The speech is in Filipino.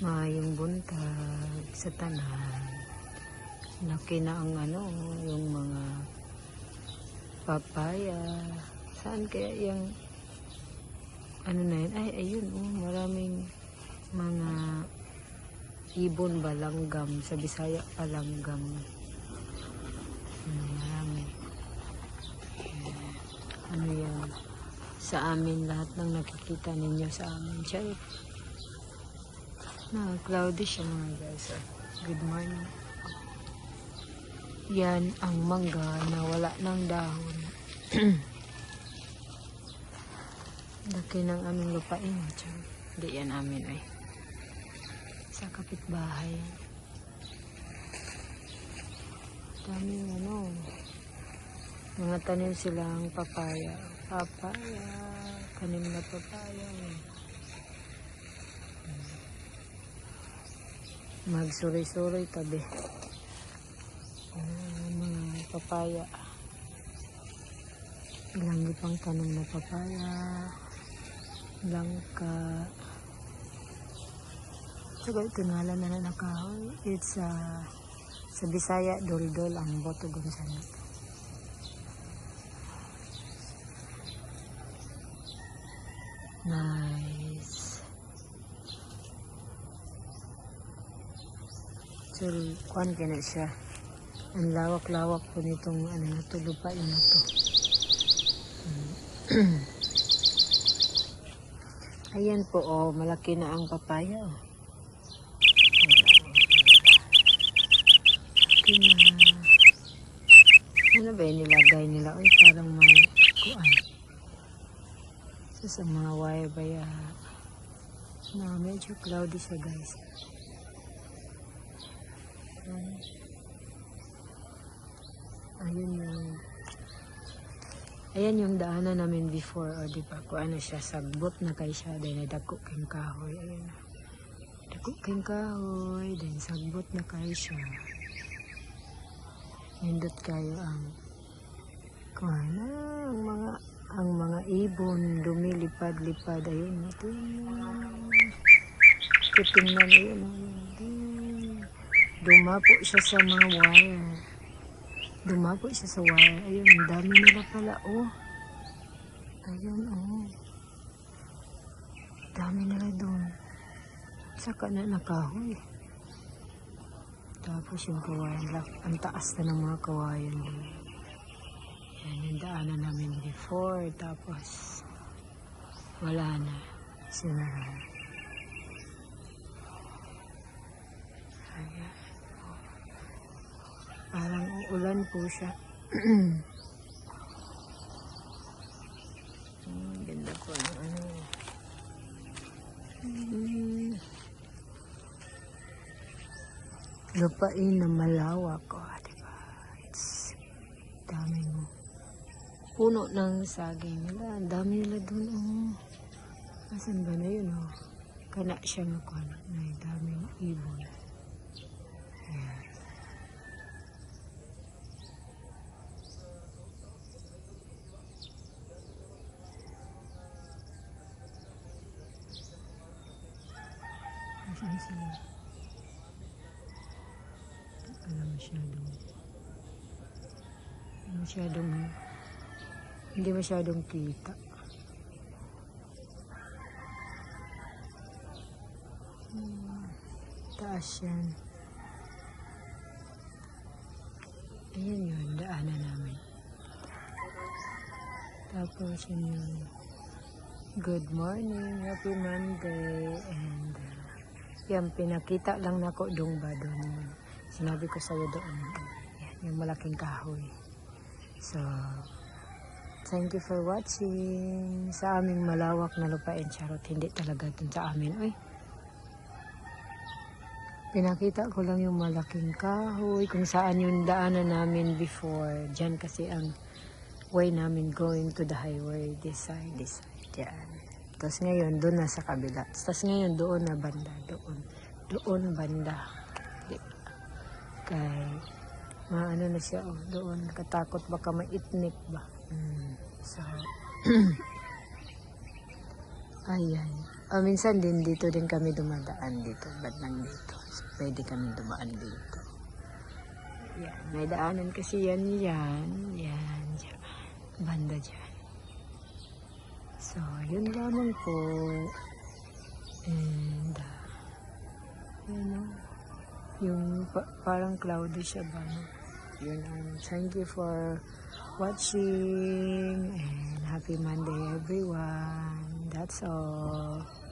Maayong buntag sa tanan. Laki na ang yung mga papaya. Saan kaya yung na yun? Ay, ayun, maraming mga ibon ba, langgam. Sa Bisaya pa langgam. Marami. Ano yan? Sa amin, lahat ng nakikita ninyo sa amin. Siya, cloudy siya mga guys. Good morning. Yan ang mangga na wala ng dahon. Laki ng aming lupain. Hindi yan amin ay. Sa kapitbahay. Daming mga tanim silang papaya. Papaya. Tanim na papaya. Magsuroy-suroy tabi. Mga papaya. Ilang pang tanim na papaya. Langka. Saka ito ngalan na nakahoy. It's sa Bisaya, dol-dol ang boto gonsan. Nice. So, kuhan ka na siya. Ang lawak-lawak po nitong lupain na to. Ayan po, malaki na ang papaya. Ano ba yung nilagay nila? Uy, parang may kuan. Sa mga wire ba medyo cloudy siya guys. Ayan yung daanan namin before, diba? Kung ano siya, sagbot na kay siya, dahil nadako kayong kahoy. Ayan. Dako kayong kahoy, dahil sagbot na kay siya. Nindot kayo ang mga ibon, lumilipad-lipad. Ayun, ito tingnan, ayun. Dumapo siya sa mga wire. Dumapo siya sa wire. Ayun, ang dami nila pala, Ayun, dami nila doon. Saka na nakahoy. Tapos yung kawayan, ang taas na ng mga kawayan doon. Yan, yung daanan namin before. Tapos, wala na. Sinara. Ayan. Parang uulan po siya. Ganda po ng lupain na malawak. Diba? It's dami mo. Puno ng saging nila. Ang dami nila dun. Asan ba na yun? Kana siya nga may daming ibon. Ayan. Asan sila? Hindi masyadong kita. Taas yan. Ayan yun, daanan namin. Tapos yun. Good morning, happy Monday. And yan, pinakita lang nako doon ba doon. Sinabi ko sa'yo doon. Yan, yung malaking kahoy. So, thank you for watching. Sa aming malawak na lupain, charot. Hindi talaga dun sa amin. Uy. Pinakita ko lang yung malaking kahoy. Kung saan yung daanan namin before. Diyan kasi ang way namin going to the highway. This side. Diyan. Tapos ngayon, doon na sa kabila. Tapos ngayon, doon na banda. Doon banda. Kay, na siya, doon. Katakot baka maitnik ba. So, ayan. Minsan din dito din kami dumadaan dito. Ba't nandito? So, pwede kami dumaan dito. Yan. May daanan kasi yan. Yan. Yan. Banda dyan. So, yun lamang po. And, yun o. Yung parang cloudy siya ba? No? Yun. Thank you for watching. And happy Monday, everyone. That's all.